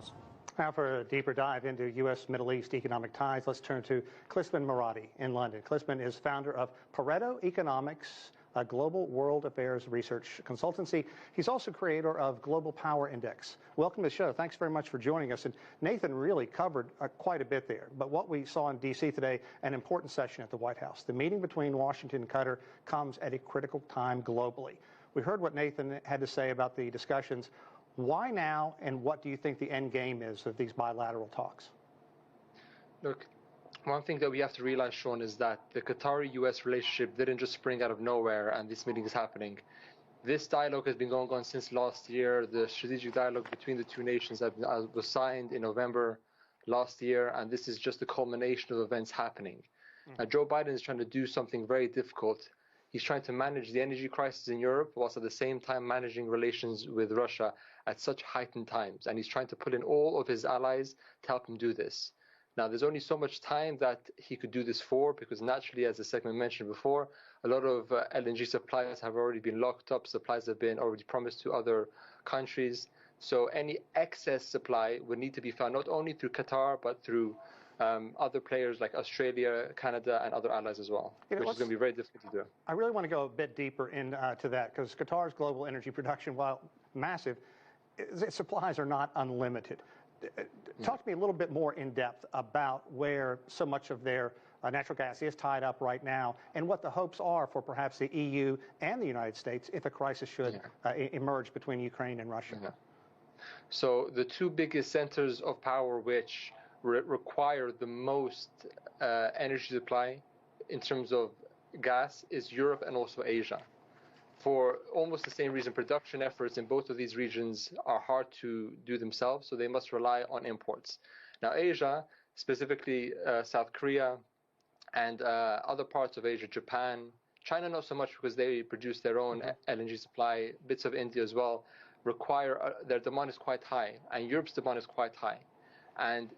House. Now for a deeper dive into U.S.-Middle East economic ties, let's turn to Klisman Murati in London. Klisman is founder of Pareto Economics, a global world affairs research consultancy. He's also creator of Global Power Index. Welcome to the show. Thanks very much for joining us. And Nathan really covered quite a bit there. But what we saw in D.C. today, an important session at the White House. The meeting between Washington and Qatar comes at a critical time globally. We heard what Nathan had to say about the discussions. Why now, and what do you think the end game is of these bilateral talks? Look, one thing that we have to realize, Sean, is that the Qatari-US relationship didn't just spring out of nowhere and this meeting is happening. This dialogue has been going on since last year. The strategic dialogue between the two nations was signed in November last year, and this is just the culmination of events happening. Now, Joe Biden is trying to do something very difficult. He's trying to manage the energy crisis in Europe, whilst at the same time managing relations with Russia at such heightened times. And he's trying to put in all of his allies to help him do this. Now, there's only so much time that he could do this for, because naturally, as the segment mentioned before, a lot of LNG supplies have already been locked up. Supplies have been already promised to other countries. So any excess supply would need to be found not only through Qatar, but through other players like Australia, Canada, and other allies as well, which is going to be very difficult to do. I really want to go a bit deeper into that, because Qatar's global energy production, while massive, its supplies are not unlimited. Talk to me a little bit more in depth about where so much of their natural gas is tied up right now, and what the hopes are for perhaps the EU and the United States if a crisis should emerge between Ukraine and Russia. So the two biggest centers of power which require the most energy supply in terms of gas is Europe and also Asia. For almost the same reason, production efforts in both of these regions are hard to do themselves, so they must rely on imports. Now, Asia, specifically South Korea and other parts of Asia, Japan, China not so much because they produce their own LNG supply, bits of India as well, require their demand is quite high, and Europe's demand is quite high. And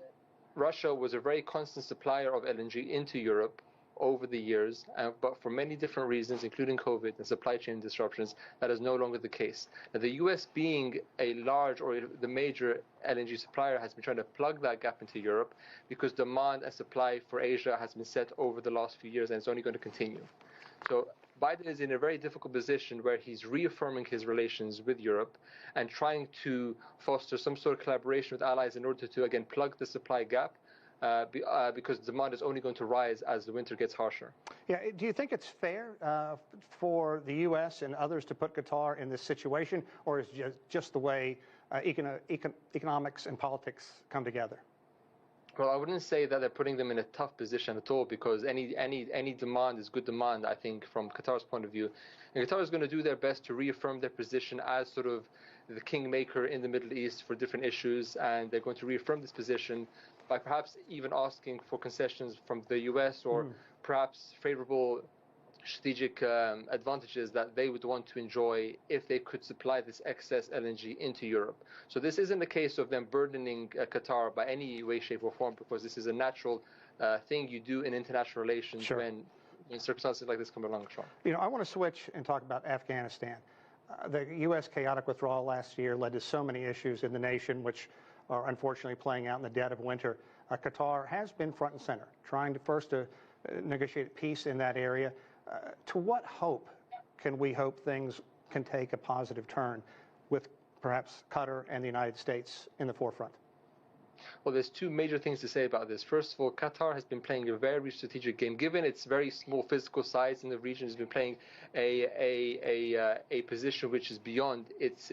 Russia was a very constant supplier of LNG into Europe over the years, but for many different reasons, including COVID and supply chain disruptions, that is no longer the case. Now, the US, being a large or the major LNG supplier, has been trying to plug that gap into Europe because demand and supply for Asia has been set over the last few years, and it's only going to continue. So Biden is in a very difficult position where he's reaffirming his relations with Europe and trying to foster some sort of collaboration with allies in order to, again, plug the supply gap. Because demand is only going to rise as the winter gets harsher. Yeah, do you think it's fair for the U.S. and others to put Qatar in this situation, or is it just the way economics and politics come together? Well, I wouldn't say that they're putting them in a tough position at all, because any demand is good demand, I think, from Qatar's point of view. And Qatar is going to do their best to reaffirm their position as sort of the kingmaker in the Middle East for different issues, and they're going to reaffirm this position by perhaps even asking for concessions from the U.S. or perhaps favorable strategic advantages that they would want to enjoy if they could supply this excess LNG into Europe. So this isn't a case of them burdening Qatar by any way, shape, or form, because this is a natural thing you do in international relations when circumstances like this come along. You know, I want to switch and talk about Afghanistan. The U.S. chaotic withdrawal last year led to so many issues in the nation, which are unfortunately playing out in the dead of winter. Qatar has been front and center, trying to first negotiate peace in that area. To what hope can we hope things can take a positive turn with perhaps Qatar and the United States in the forefront? Well, there's two major things to say about this. First of all, Qatar has been playing a very strategic game. Given its very small physical size in the region, has been playing a position which is beyond its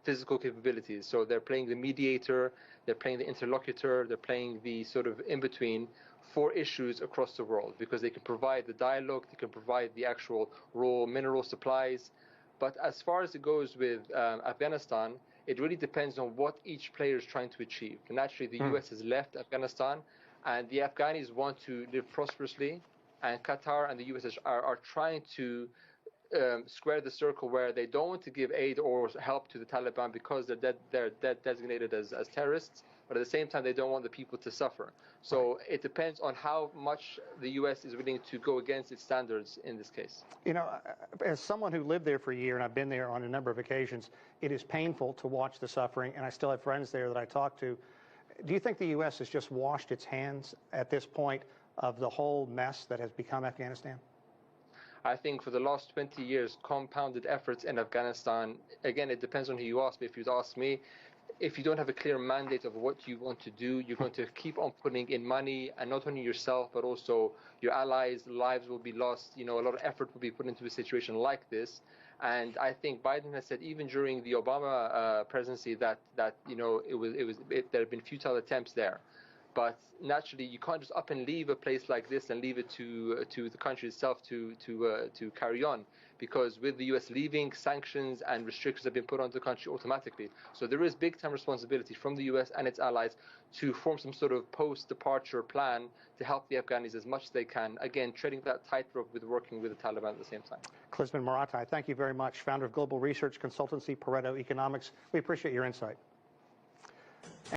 physical capabilities. So they're playing the mediator, they're playing the interlocutor, they're playing the sort of in-between for issues across the world, because they can provide the dialogue, they can provide the actual raw mineral supplies. But as far as it goes with Afghanistan, it really depends on what each player is trying to achieve. And naturally, the US has left Afghanistan, and the Afghanis want to live prosperously, and Qatar and the US are trying to square the circle where they don't want to give aid or help to the Taliban because they're designated as terrorists, but at the same time they don't want the people to suffer. So it depends on how much the U.S. is willing to go against its standards in this case. You know, as someone who lived there for a year, and I've been there on a number of occasions, it is painful to watch the suffering, and I still have friends there that I talk to. Do you think the U.S. has just washed its hands at this point of the whole mess that has become Afghanistan? I think for the last 20 years, compounded efforts in Afghanistan, again, it depends on who you ask, but if you'd ask me, if you don't have a clear mandate of what you want to do, you're going to keep on putting in money, and not only yourself, but also your allies' lives will be lost. You know, a lot of effort will be put into a situation like this. And I think Biden has said, even during the Obama presidency, that you know, there have been futile attempts there. But naturally, you can't just up and leave a place like this and leave it to the country itself to carry on, because with the U.S. leaving, sanctions and restrictions have been put on the country automatically. So there is big-time responsibility from the U.S. and its allies to form some sort of post-departure plan to help the Afghanis as much as they can. Again, treading that tightrope with working with the Taliban at the same time. Klisman Murati, thank you very much, founder of global research consultancy Pareto Economics. We appreciate your insight.